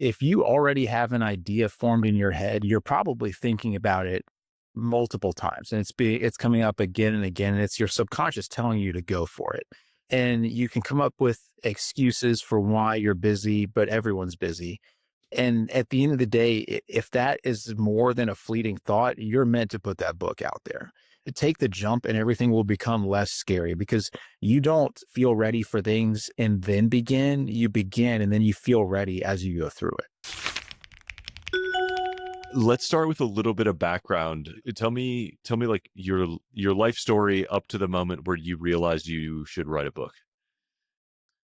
if you already have an idea formed in your head, you're probably thinking about it multiple times, and it's coming up again and again, and it's your subconscious telling you to go for it. And you can come up with excuses for why you're busy, but everyone's busy. And at the end of the day, if that is more than a fleeting thought, you're meant to put that book out there. Take the jump and everything will become less scary because you don't feel ready for things and then begin. You begin and then you feel ready as you go through it. Let's start with a little bit of background. Tell me like your life story up to the moment where you realized you should write a book.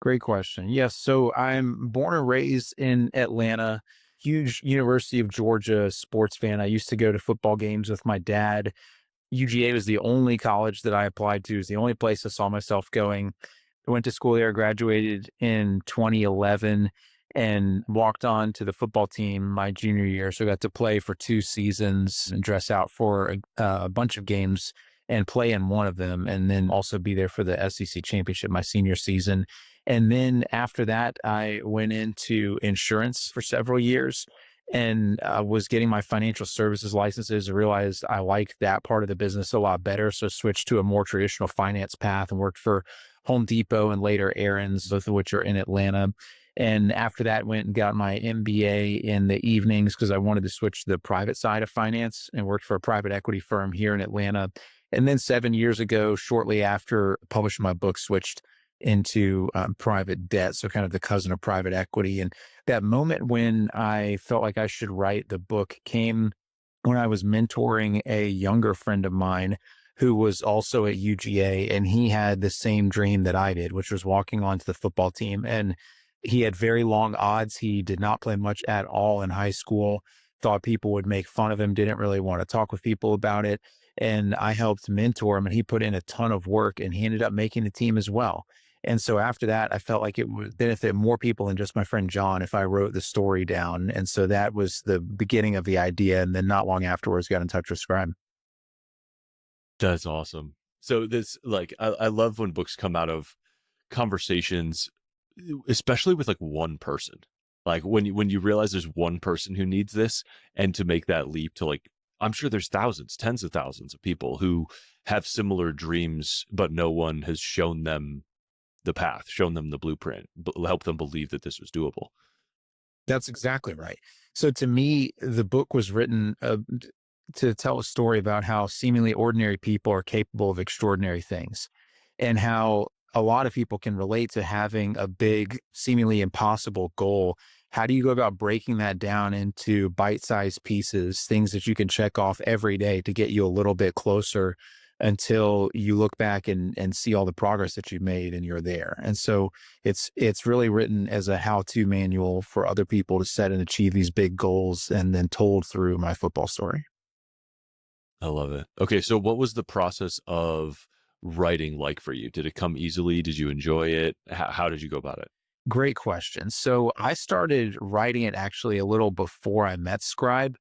Great question. Yes. So I'm born and raised in Atlanta, huge University of Georgia sports fan. I used to go to football games with my dad. UGA was the only college that I applied to. It was the only place I saw myself going. I went to school there, graduated in 2011, and walked on to the football team my junior year. So I got to play for 2 seasons and dress out for a bunch of games and play in one of them, and then also be there for the SEC championship my senior season. And then after that, I went into insurance for several years and was getting my financial services licenses. I realized I liked that part of the business a lot better. So switched to a more traditional finance path and worked for Home Depot and later Aaron's, both of which are in Atlanta. And after that, went and got my MBA in the evenings because I wanted to switch to the private side of finance and worked for a private equity firm here in Atlanta. And then 7 years ago, shortly after publishing my book, switched into private debt. So kind of the cousin of private equity. And that moment when I felt like I should write the book came when I was mentoring a younger friend of mine who was also at UGA, and he had the same dream that I did, which was walking onto the football team. And he had very long odds. He did not play much at all in high school, thought people would make fun of him, didn't really want to talk with people about it. And I helped mentor him, and he put in a ton of work, and he ended up making the team as well. And so after that, I felt like it would benefit more people than just my friend John if I wrote the story down. And so that was the beginning of the idea. And then not long afterwards, got in touch with Scribe. That's awesome. So this, like, I love when books come out of conversations, especially with like one person. Like when you realize there's one person who needs this, and to make that leap to, like, I'm sure there's thousands, tens of thousands of people who have similar dreams, but no one has shown them the path, shown them the blueprint, help them believe that this was doable. That's exactly right. So to me, the book was written to tell a story about how seemingly ordinary people are capable of extraordinary things, and how a lot of people can relate to having a big, seemingly impossible goal. How do you go about breaking that down into bite-sized pieces, things that you can check off every day to get you a little bit closer until you look back and see all the progress that you've made and you're there. And so it's really written as a how-to manual for other people to set and achieve these big goals, and then told through my football story. I love it. Okay, so what was the process of writing like for you? Did it come easily? Did you enjoy it? How did you go about it? Great question. So I started writing it actually a little before I met Scribe.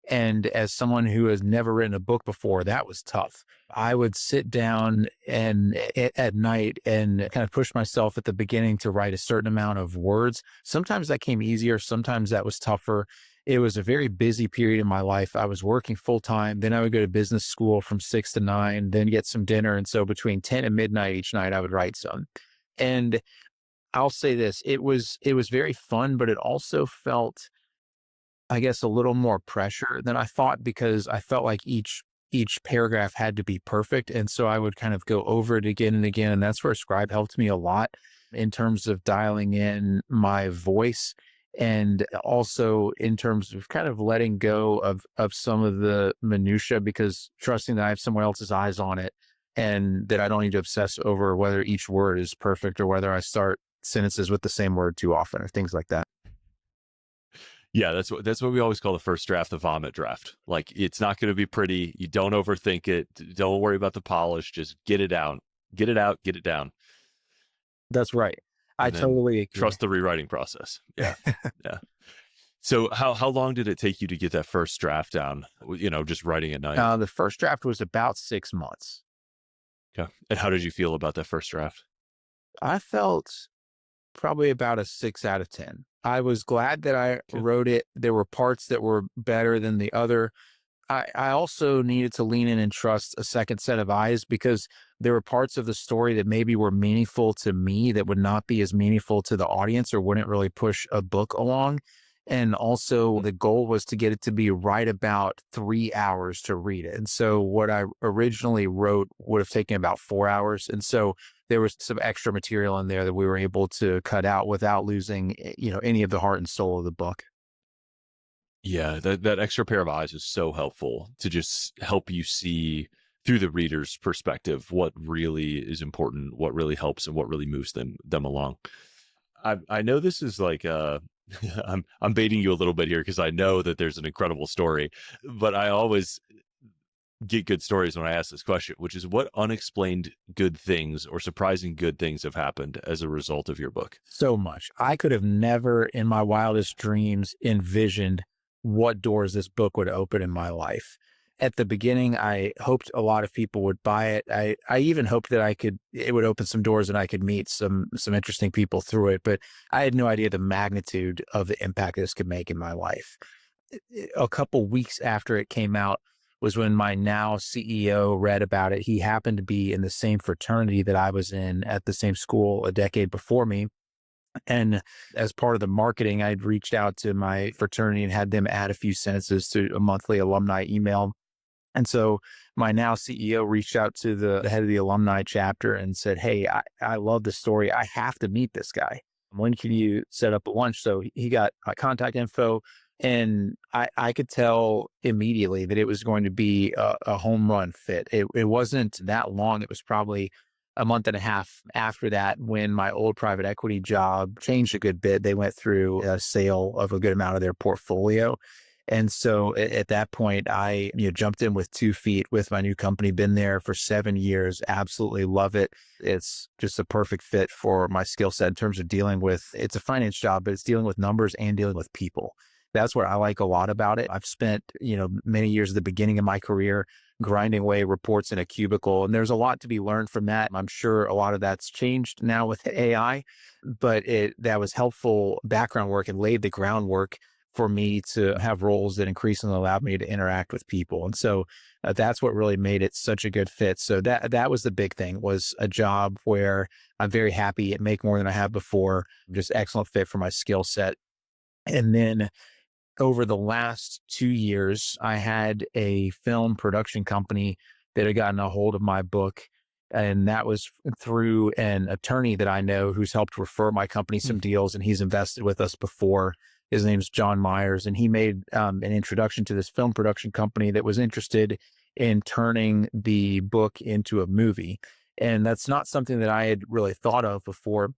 And as someone who has never written a book before, that was tough. I would sit down and at night and kind of push myself at the beginning to write a certain amount of words. Sometimes that came easier. Sometimes that was tougher. It was a very busy period in my life. I was working full time. Then I would go to business school from 6 to 9, then get some dinner. And so between 10 and midnight each night, I would write some. And I'll say this, it was very fun, but it also felt, I guess, a little more pressure than I thought, because I felt like each paragraph had to be perfect. And so I would kind of go over it again and again. And that's where Scribe helped me a lot in terms of dialing in my voice, and also in terms of kind of letting go of some of the minutia, because trusting that I have someone else's eyes on it, and that I don't need to obsess over whether each word is perfect or whether I start sentences with the same word too often or things like that. Yeah, that's what we always call the first draft the vomit draft. Like, it's not going to be pretty. You don't overthink it. Don't worry about the polish. Just get it out. Get it out, get it down. That's right. I And then totally agree. trust the rewriting process. Yeah. Yeah. So how long did it take you to get that first draft down? Just writing at night. The first draft was about 6 months. Okay. And how did you feel about that first draft? I felt probably about a 6 out of 10. I was glad that I Okay. wrote it. There were parts that were better than the other. I also needed to lean in and trust a second set of eyes because there were parts of the story that maybe were meaningful to me that would not be as meaningful to the audience or wouldn't really push a book along. And also, Mm. the goal was to get it to be right about 3 hours to read it. And so, what I originally wrote would have taken about 4 hours. And so, there was some extra material in there that we were able to cut out without losing, any of the heart and soul of the book. Yeah, that extra pair of eyes is so helpful to just help you see through the reader's perspective what really is important, what really helps, and what really moves them along. I know this is like I'm baiting you a little bit here because I know that there's an incredible story, but I always get good stories when I ask this question, which is what unexplained good things or surprising good things have happened as a result of your book? So much. I could have never in my wildest dreams envisioned what doors this book would open in my life. At the beginning, I hoped a lot of people would buy it. I even hoped that it would open some doors and I could meet some interesting people through it, but I had no idea the magnitude of the impact this could make in my life. A couple weeks after it came out was when my now CEO read about it. He happened to be in the same fraternity that I was in at the same school a decade before me, and as part of the marketing, I'd reached out to my fraternity and had them add a few sentences to a monthly alumni email. And so my now CEO reached out to the head of the alumni chapter and said, "Hey, I love the story. I have to meet this guy. When can you set up a lunch?" So he got my contact info. And I could tell immediately that it was going to be a home run fit. It wasn't that long. It was probably a month and a half after that when my old private equity job changed a good bit. They went through a sale of a good amount of their portfolio. And so at that point, I jumped in with 2 feet with my new company, been there for 7 years, absolutely love it. It's just a perfect fit for my skill set in terms of dealing with, it's a finance job, but it's dealing with numbers and dealing with people. That's what I like a lot about it. I've spent, many years at the beginning of my career grinding away reports in a cubicle, and there's a lot to be learned from that. I'm sure a lot of that's changed now with AI, but that was helpful background work and laid the groundwork for me to have roles that increasingly allowed me to interact with people. And so that's what really made it such a good fit. So that was the big thing, was a job where I'm very happy and make more than I have before, just excellent fit for my skill set. And then over the last 2 years, I had a film production company that had gotten a hold of my book. And that was through an attorney that I know who's helped refer my company Hmm. some deals, and he's invested with us before. His name's John Myers, and he made an introduction to this film production company that was interested in turning the book into a movie. And that's not something that I had really thought of before,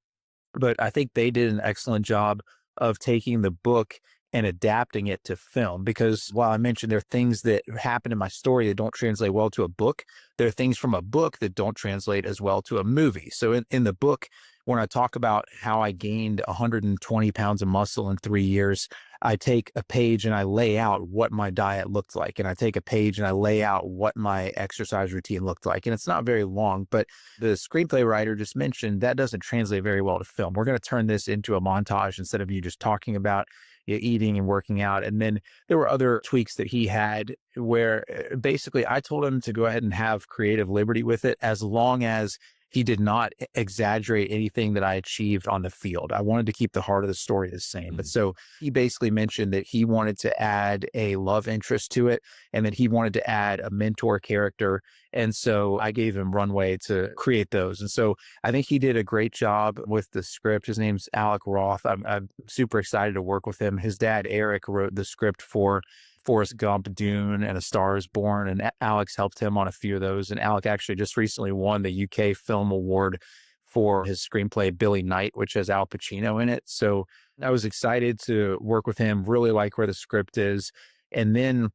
but I think they did an excellent job of taking the book and adapting it to film. Because while I mentioned there are things that happen in my story that don't translate well to a book, there are things from a book that don't translate as well to a movie. So in the book, when I talk about how I gained 120 pounds of muscle in 3 years, I take a page and I lay out what my diet looked like. And I take a page and I lay out what my exercise routine looked like. And it's not very long, but the screenplay writer just mentioned that doesn't translate very well to film. We're going to turn this into a montage instead of you just talking about eating and working out. And then there were other tweaks that he had where basically I told him to go ahead and have creative liberty with it as long as he did not exaggerate anything that I achieved on the field. I wanted to keep the heart of the story the same. But Hmm. so he basically mentioned that he wanted to add a love interest to it and that he wanted to add a mentor character. And so I gave him runway to create those. And so I think he did a great job with the script. His name's Alec Roth. I'm super excited to work with him. His dad, Eric, wrote the script for Forrest Gump, Dune, and A Star is Born. And Alex helped him on a few of those. And Alec actually just recently won the UK Film Award for his screenplay, Billy Knight, which has Al Pacino in it. So I was excited to work with him, really like where the script is. And then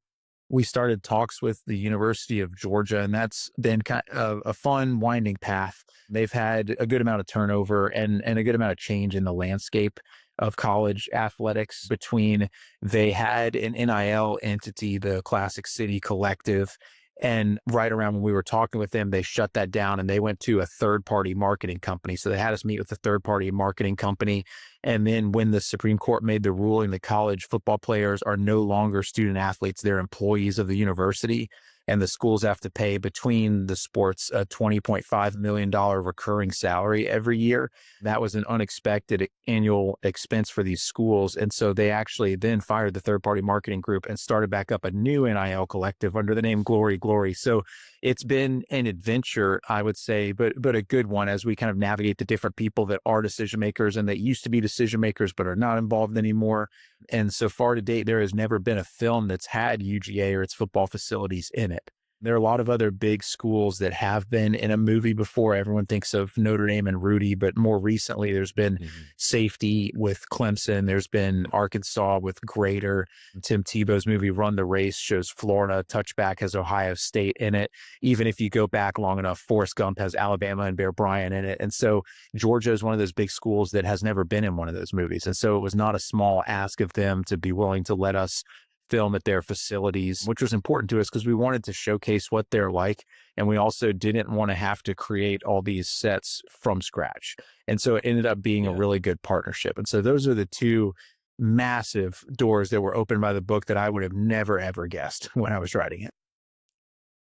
we started talks with the University of Georgia, and that's been kind of a fun winding path. They've had a good amount of turnover and a good amount of change in the landscape of college athletics between they had an NIL entity, the Classic City Collective, And right around when we were talking with them, they shut that down and they went to a third party marketing company. So they had us meet with a third party marketing company. And then when the Supreme Court made the ruling that college football players are no longer student athletes, they're employees of the university. And the schools have to pay between the sports a $20.5 million recurring salary every year. That was an unexpected annual expense for these schools. And so they actually then fired the third party marketing group and started back up a new NIL collective under the name Glory Glory. So it's been an adventure, I would say, but a good one as we kind of navigate the different people that are decision makers and that used to be decision makers but are not involved anymore. And so far to date, there has never been a film that's had UGA or its football facilities in it. There are a lot of other big schools that have been in a movie before. Everyone thinks of Notre Dame and Rudy, but more recently, there's been safety with Clemson. There's been Arkansas with Grader. Tim Tebow's movie Run the Race shows Florida. Touchback has Ohio State in it. Even if you go back long enough, Forrest Gump has Alabama and Bear Bryant in it. And so Georgia is one of those big schools that has never been in one of those movies. And so it was not a small ask of them to be willing to let us film at their facilities, which was important to us because we wanted to showcase what they're like. And we also didn't want to have to create all these sets from scratch. And so it ended up being a really good partnership. And so those are the two massive doors that were opened by the book that I would have never, ever guessed when I was writing it.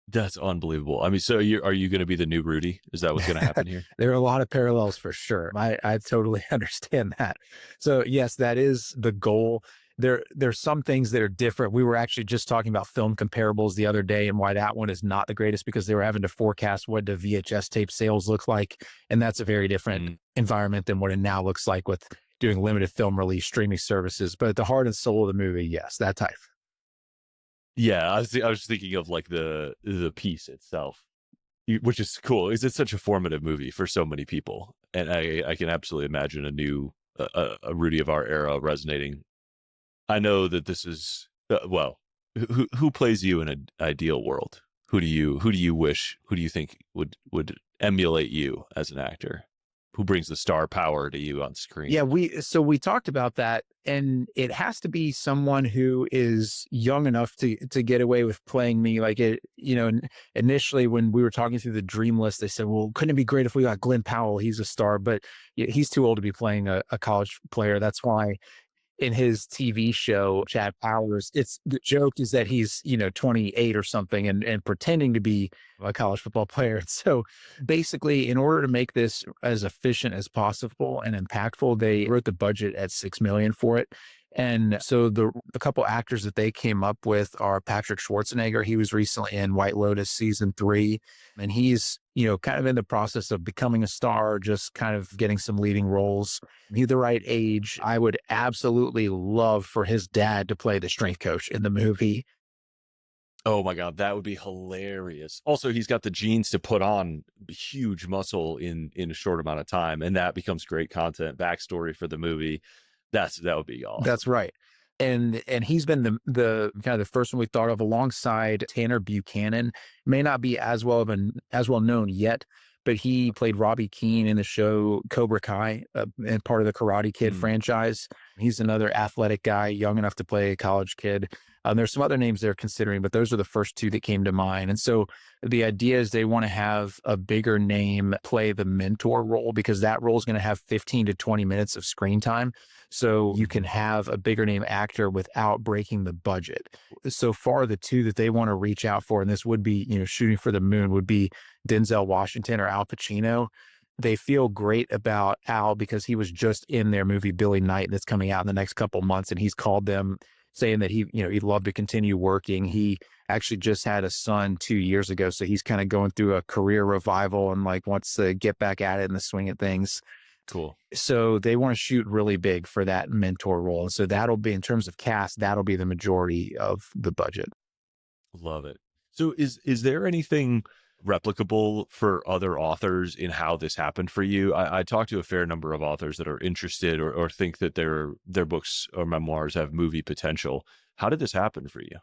That's unbelievable. I mean, so are you going to be the new Rudy? Is that what's going to happen here? There are a lot of parallels for sure. I totally understand that. So yes, that is the goal. There's some things that are different. We were actually just talking about film comparables the other day and why that one is not the greatest because they were having to forecast what the VHS tape sales look like. And that's a very different environment than what it now looks like with doing limited film release streaming services. But at the heart and soul of the movie, yes, that type. Yeah, I was thinking of like the piece itself, which is cool. Is it's such a formative movie for so many people, and I can absolutely imagine a Rudy of our era resonating. I know that this is well, who plays you in an ideal world? Who do you wish? Who do you think would emulate you as an actor? Who brings the star power to you on screen? Yeah, we talked about that, and it has to be someone who is young enough to get away with playing me. Like it, initially when we were talking through the dream list, they said, "Well, couldn't it be great if we got Glenn Powell? He's a star, but he's too old to be playing a college player." That's why in his TV show, Chad Powers, it's the joke is that he's, 28 or something and pretending to be a college football player. So basically, in order to make this as efficient as possible and impactful, they wrote the budget at $6 million for it. And so the couple actors that they came up with are Patrick Schwarzenegger. He was recently in White Lotus season 3, and he's, kind of in the process of becoming a star, just kind of getting some leading roles. He's the right age. I would absolutely love for his dad to play the strength coach in the movie. Oh my God, that would be hilarious. Also, he's got the genes to put on huge muscle in a short amount of time, and that becomes great content, backstory for the movie. That would be awesome. That's right. And he's been the kind of the first one we thought of alongside Tanner Buchanan. May not be as well known yet, but he played Robbie Keane in the show Cobra Kai and part of the Karate Kid franchise. He's another athletic guy, young enough to play a college kid. There's some other names they're considering, but those are the first two that came to mind. And so the idea is they want to have a bigger name play the mentor role because that role is going to have 15 to 20 minutes of screen time. So you can have a bigger name actor without breaking the budget. So far, the two that they want to reach out for, and this would be, shooting for the moon, would be Denzel Washington or Al Pacino. They feel great about Al because he was just in their movie Billy Knight that's coming out in the next couple months, and he's called them saying that he'd love to continue working. He actually just had a son 2 years ago, so he's kind of going through a career revival and wants to get back at it in the swing of things. Cool. So they want to shoot really big for that mentor role. And so that'll be, in terms of cast, that'll be the majority of the budget. Love it. So is there anything replicable for other authors in how this happened for you? I talked to a fair number of authors that are interested or think that their books or memoirs have movie potential. How did this happen for you?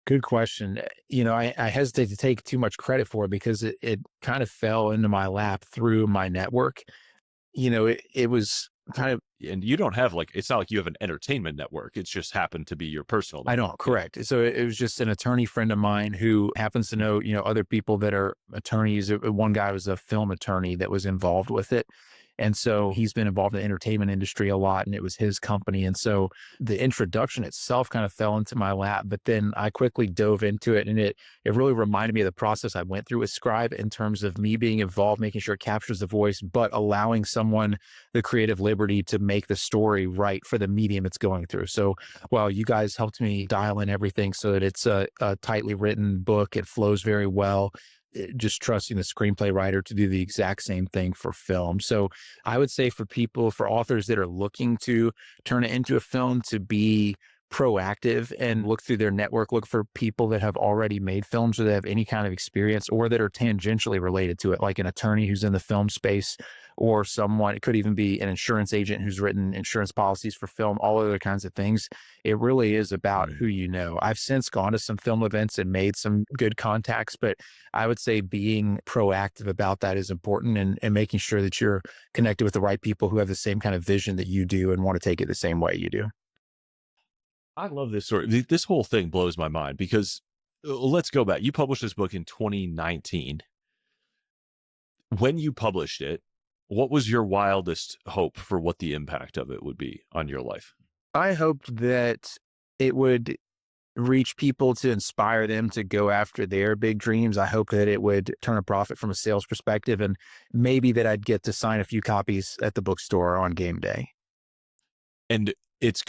Good question. I hesitate to take too much credit for it because it kind of fell into my lap through my network. It was kind of And you don't have like, it's not like you have an entertainment network. It's just happened to be your personal I network. don't, Yeah. correct. So it was just an attorney friend of mine who happens to know, other people that are attorneys. One guy was a film attorney that was involved with it. And so he's been involved in the entertainment industry a lot, and it was his company. And so the introduction itself kind of fell into my lap, but then I quickly dove into it, and it really reminded me of the process I went through with Scribe in terms of me being involved, making sure it captures the voice, but allowing someone the creative liberty to make the story right for the medium it's going through. So well, you guys helped me dial in everything so that it's a tightly written book. It flows very well. Just trusting the screenplay writer to do the exact same thing for film. So I would say for people, for authors that are looking to turn it into a film, to be proactive and look through their network, look for people that have already made films or that have any kind of experience or that are tangentially related to it, like an attorney who's in the film space or someone, it could even be an insurance agent who's written insurance policies for film, all other kinds of things. It really is about Mm. who you know. I've since gone to some film events and made some good contacts, but I would say being proactive about that is important, and making sure that you're connected with the right people who have the same kind of vision that you do and want to take it the same way you do. I love this story. This whole thing blows my mind because let's go back. You published this book in 2019. When you published it, what was your wildest hope for what the impact of it would be on your life? I hoped that it would reach people to inspire them to go after their big dreams. I hope that it would turn a profit from a sales perspective, and maybe that I'd get to sign a few copies at the bookstore on game day. And it's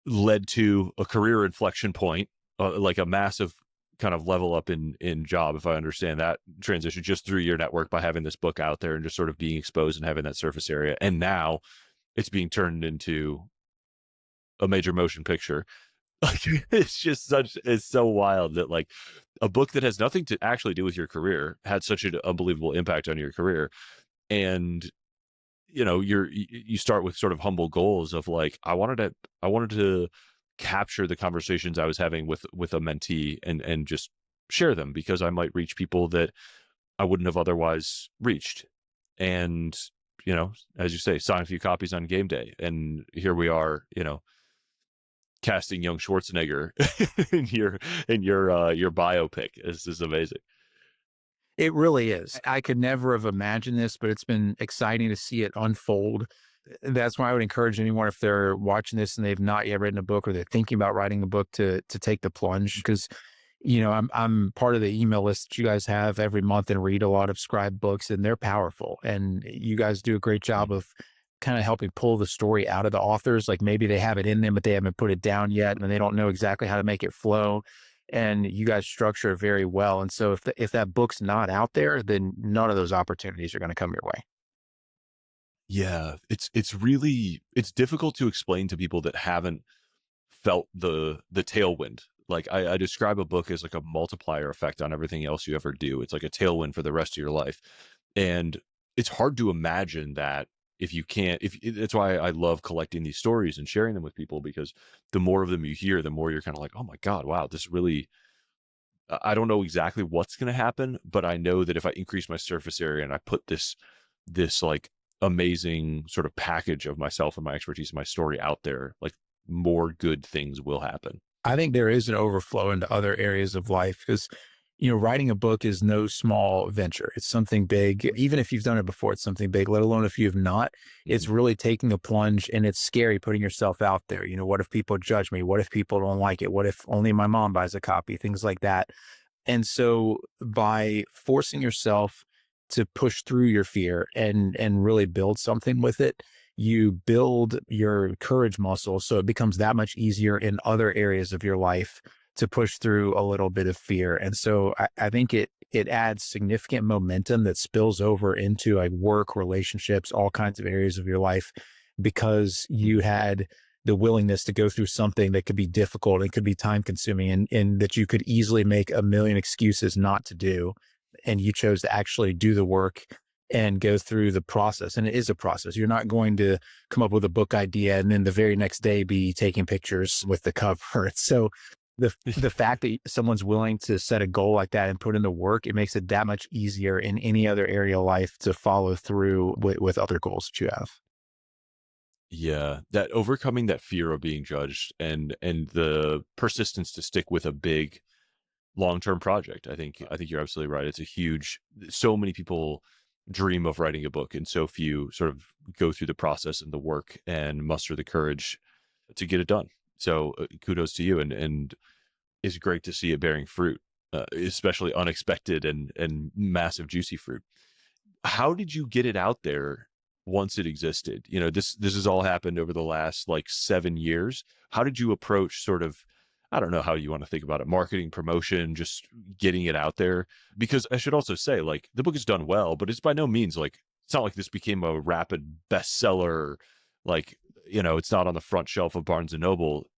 led to a career inflection point, like a massive kind of level up in job, if I understand that transition, just through your network by having this book out there and just sort of being exposed and having that surface area. And now it's being turned into a major motion picture. Like it's just it's so wild that like a book that has nothing to actually do with your career had such an unbelievable impact on your career. And you start with sort of humble goals of like, I wanted to capture the conversations I was having with a mentee and just share them because I might reach people that I wouldn't have otherwise reached. And, as you say, sign a few copies on game day. And here we are, casting young Schwarzenegger in your biopic. This is amazing. It really is. I could never have imagined this, but it's been exciting to see it unfold. That's why I would encourage anyone, if they're watching this and they've not yet written a book or they're thinking about writing a book, to take the plunge, because I'm part of the email list that you guys have every month and read a lot of Scribe books, and they're powerful. And you guys do a great job of kind of helping pull the story out of the authors. Like maybe they have it in them, but they haven't put it down yet, and they don't know exactly how to make it flow. And you guys structure it very well. And so if that book's not out there, then none of those opportunities are going to come your way. Yeah, it's difficult to explain to people that haven't felt the tailwind. Like I describe a book as like a multiplier effect on everything else you ever do. It's like a tailwind for the rest of your life. And it's hard to imagine that if you can't if that's why I love collecting these stories and sharing them with people, because the more of them you hear, the more you're kind of like, "Oh my God, wow, this really I don't know exactly what's going to happen, but I know that if I increase my surface area and I put this like amazing sort of package of myself and my expertise and my story out there, like more good things will happen." I think there is an overflow into other areas of life because, writing a book is no small venture. It's something big. Even if you've done it before, it's something big, let alone if you have not. It's Mhm. really taking a plunge, and it's scary putting yourself out there. What if people judge me? What if people don't like it? What if only my mom buys a copy? Things like that. And so by forcing yourself to push through your fear and really build something with it, you build your courage muscle. So it becomes that much easier in other areas of your life to push through a little bit of fear. And so I think it adds significant momentum that spills over into like work, relationships, all kinds of areas of your life, because you had the willingness to go through something that could be difficult and could be time consuming, and that you could easily make a million excuses not to do. And you chose to actually do the work and go through the process. And it is a process. You're not going to come up with a book idea and then the very next day be taking pictures with the cover. So the fact that someone's willing to set a goal like that and put in the work, it makes it that much easier in any other area of life to follow through with other goals that you have. Yeah, that overcoming that fear of being judged and the persistence to stick with a big long-term project. I think you're absolutely right. It's a huge so many people dream of writing a book and so few sort of go through the process and the work and muster the courage to get it done. So kudos to you and it's great to see it bearing fruit, especially unexpected and massive juicy fruit. How did you get it out there once it existed? You know, this has all happened over the last like 7 years. How did you approach sort of, I don't know how you want to think about it, marketing, promotion, just getting it out there? Because I should also say, like, the book is done well, but it's by no means like it's not like this became a rapid bestseller. Like, you know, it's not on the front shelf of Barnes and Noble.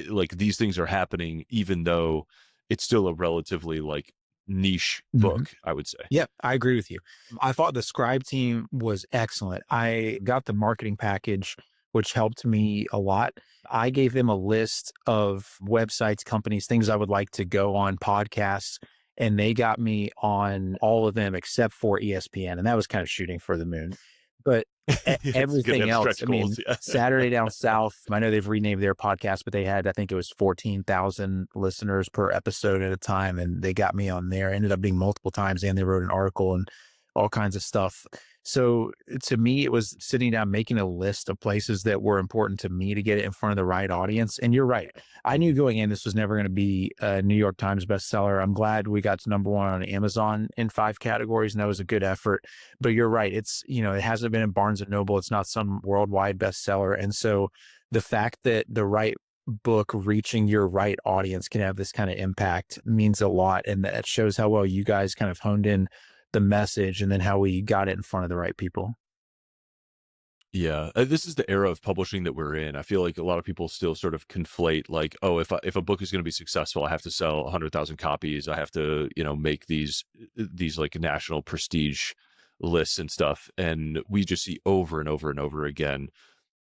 Like these things are happening, even though it's still a relatively like niche Mhm. book, I would say. Yep, I agree with you. I thought the Scribe team was excellent. I got the marketing package, which helped me a lot. I gave them a list of websites, companies, things I would like to go on podcasts, and they got me on all of them except for ESPN. And that was kind of shooting for the moon. But It's good to everything have else, stretch I goals. mean, Yeah. Saturday Down South, I know they've renamed their podcast, but they had, I think it was 14,000 listeners per episode at a time. And they got me on there, ended up being multiple times. And they wrote an article and all kinds of stuff. So to me, it was sitting down, making a list of places that were important to me to get it in front of the right audience. And you're right. I knew going in, this was never going to be a New York Times bestseller. I'm glad we got to number one on Amazon in 5 categories, and that was a good effort. But you're right. It's, it hasn't been in Barnes and Noble. It's not some worldwide bestseller. And so the fact that the right book reaching your right audience can have this kind of impact means a lot. And that shows how well you guys kind of honed in the message and then how we got it in front of the right people. Yeah, this is the era of publishing that we're in. I feel like a lot of people still sort of conflate like, oh, if a book is going to be successful, I have to sell 100,000 copies. I have to, you know, make these like national prestige lists and stuff. And we just see over and over and over again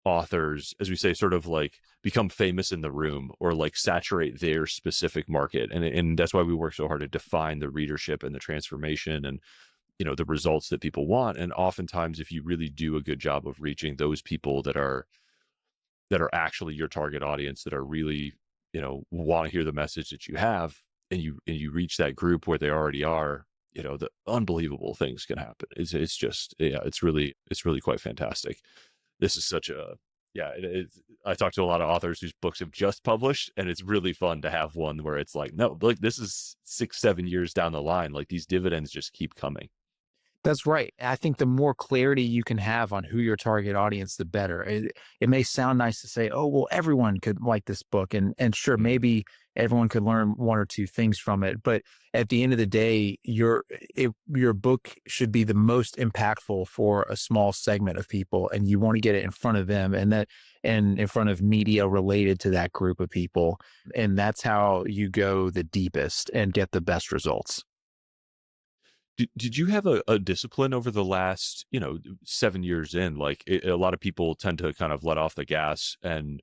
authors, as we say, sort of like become famous in the room or like saturate their specific market. And that's why we work so hard to define the readership and the transformation and you know the results that people want. And oftentimes if you really do a good job of reaching those people that are actually your target audience, that are really, you know, want to hear the message that you have, and you reach that group where they already are, you know, the unbelievable things can happen. It's just, yeah, it's really quite fantastic. This is such a, yeah, I talk to a lot of authors whose books have just published, and it's really fun to have one where it's like, no, like this is 6 7 years down the line, like these dividends just keep coming. That's right. I think the more clarity you can have on who your target audience, the better. It may sound nice to say, "Oh, well, everyone could like this book," and sure, Mm. maybe everyone could learn one or two things from it. But at the end of the day, your book should be the most impactful for a small segment of people, and you want to get it in front of them, and in front of media related to that group of people, and that's how you go the deepest and get the best results. Did you have a discipline over the last, you know, 7 years in? Like a lot of people tend to kind of let off the gas and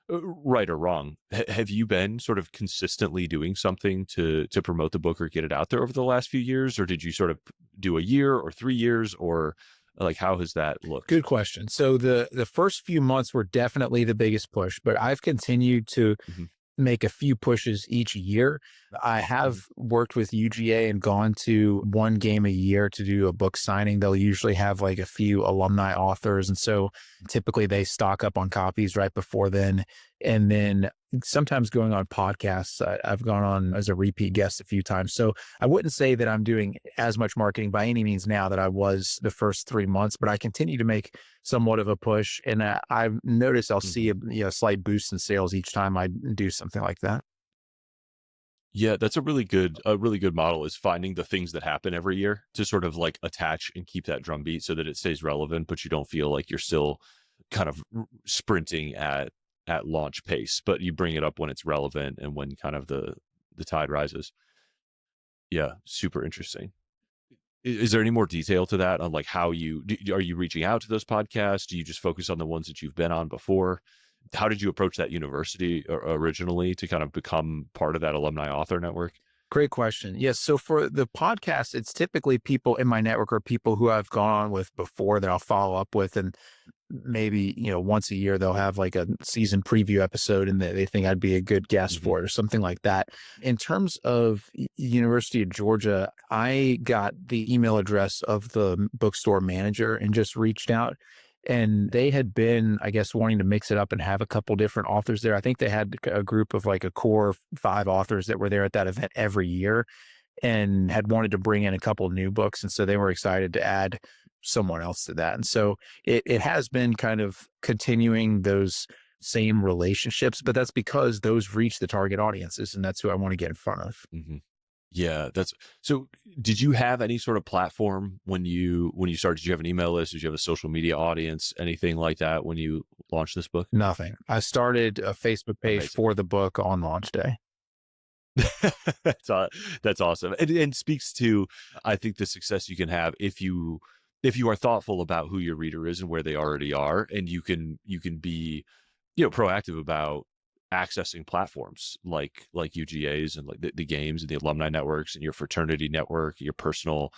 right or wrong. Have you been sort of consistently doing something to promote the book or get it out there over the last few years, or did you sort of do a year or 3 years, or like how has that looked? Good question. So the first few months were definitely the biggest push, but I've continued to Hmm. make a few pushes each year. I Hmm. have worked with UGA and gone to one game a year to do a book signing. They'll usually have like a few alumni authors. And so typically they stock up on copies right before then. And then sometimes going on podcasts, I've gone on as a repeat guest a few times. So I wouldn't say that I'm doing as much marketing by any means now that I was the first 3 months, but I continue to make somewhat of a push. And I've noticed I'll see Hmm. a slight boost in sales each time I do something like that. Yeah, that's a really good model, is finding the things that happen every year to sort of like attach and keep that drumbeat so that it stays relevant, but you don't feel like you're still kind of sprinting at launch pace, but you bring it up when it's relevant and when kind of the tide rises. Yeah, super interesting. Is there any more detail to that on like how are you reaching out to those podcasts? Do you just focus on the ones that you've been on before? How did you approach that university originally to kind of become part of that alumni author network? Great question. Yes. So for the podcast, it's typically people in my network or people who I've gone on with before that I'll follow up with. And maybe, once a year they'll have like a season preview episode and they think I'd be a good guest Mhm. for it or something like that. In terms of University of Georgia, I got the email address of the bookstore manager and just reached out. And they had been, I guess, wanting to mix it up and have a couple different authors there. I think they had a group of like a core 5 authors that were there at that event every year and had wanted to bring in a couple new books. And so they were excited to add someone else to that. And so it has been kind of continuing those same relationships, but that's because those reach the target audiences, and that's who I want to get in front of. Mhm. Yeah, that's so. Did you have any sort of platform when you started? Did you have an email list? Did you have a social media audience? Anything like that when you launched this book? Nothing. I started a Facebook page Amazing. for the book on launch day. that's aw- that's awesome, and speaks to, I think, the success you can have if you are thoughtful about who your reader is and where they already are, and you can be proactive about accessing platforms like UGAs and like the games and the alumni networks and your fraternity network, your personal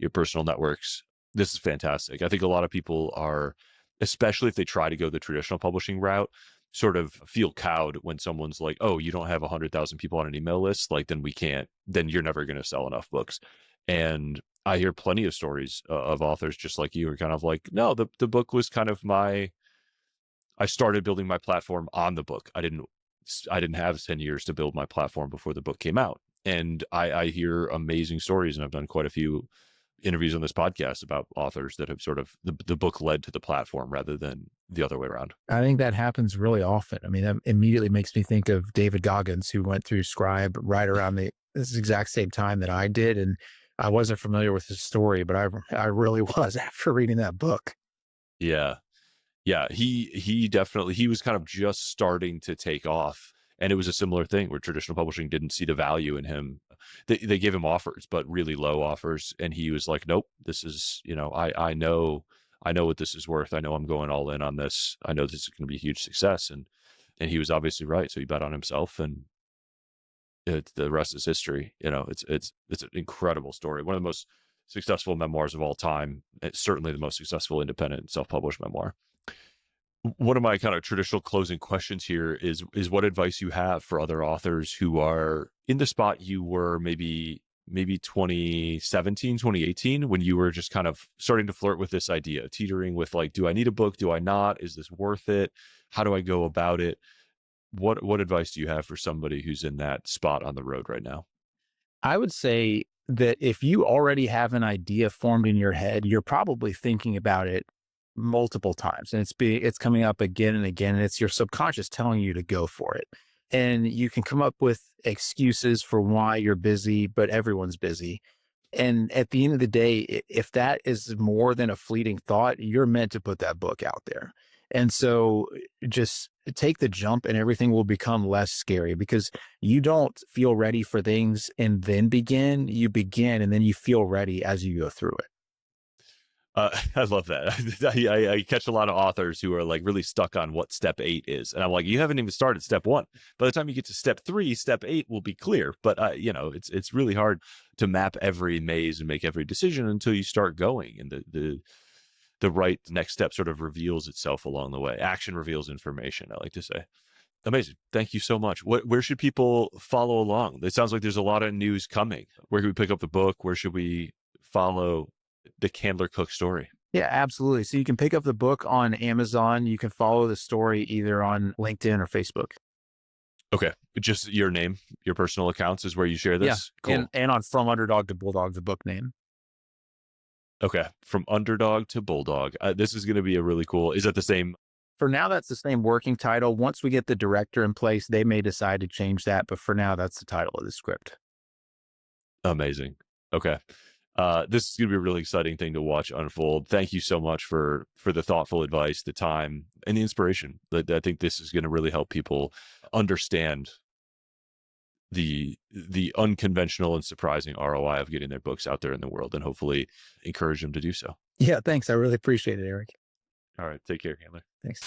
networks. This is fantastic. I think a lot of people are, especially if they try to go the traditional publishing route, sort of feel cowed when someone's like, "Oh, you don't have 100,000 people on an email list, like then we can't, then you're never going to sell enough books." And I hear plenty of stories of authors just like you are kind of like, "No, the book was kind of I started building my platform on the book. I didn't have 10 years to build my platform before the book came out." And I hear amazing stories, and I've done quite a few interviews on this podcast about authors that have sort of the book led to the platform rather than the other way around. I think that happens really often. I mean, that immediately makes me think of David Goggins, who went through Scribe right around this exact same time that I did. And I wasn't familiar with his story, but I really was after reading that book. Yeah. Yeah, he definitely, he was kind of just starting to take off, and it was a similar thing where traditional publishing didn't see the value in him. They gave him offers, but really low offers, and he was like, "Nope, this is, I know what this is worth. I know I'm going all in on this. I know this is going to be a huge success." And he was obviously right, so he bet on himself, and the rest is history. It's an incredible story. One of the most successful memoirs of all time. It's certainly the most successful independent self-published memoir. One of my kind of traditional closing questions here is what advice you have for other authors who are in the spot you were maybe 2017, 2018, when you were just kind of starting to flirt with this idea, teetering with like, do I need a book? Do I not? Is this worth it? How do I go about it? What advice do you have for somebody who's in that spot on the road right now? I would say that if you already have an idea formed in your head, you're probably thinking about it multiple times, and it's coming up again and again, and it's your subconscious telling you to go for it. And you can come up with excuses for why you're busy, but everyone's busy. And at the end of the day, if that is more than a fleeting thought, you're meant to put that book out there. And so just take the jump and everything will become less scary because you don't feel ready for things and then begin. You begin and then you feel ready as you go through it. I love that. I catch a lot of authors who are like really stuck on what step 8 is, and I'm like, you haven't even started step 1. By the time you get to step 3, step 8 will be clear. But it's really hard to map every maze and make every decision until you start going, and the right next step sort of reveals itself along the way. Action reveals information, I like to say. Amazing. Thank you so much. Where should people follow along? It sounds like there's a lot of news coming. Where can we pick up the book? Where should we follow the Candler Cook story? Yeah, absolutely. So you can pick up the book on Amazon. You can follow the story either on LinkedIn or Facebook. Okay. Just your name, your personal accounts is where you share Yeah. this? And Cool. and on From Underdog to Bulldog, the book name. Okay. From Underdog to Bulldog. This is going to be a really cool. Is that the same? For now, that's the same working title. Once we get the director in place, they may decide to change that. But for now, that's the title of the script. Amazing. Okay. This is going to be a really exciting thing to watch unfold. Thank you so much for the thoughtful advice, the time, and the inspiration. I think this is going to really help people understand the unconventional and surprising ROI of getting their books out there in the world, and hopefully encourage them to do so. Yeah, thanks. I really appreciate it, Eric. All right. Take care, Chandler. Thanks.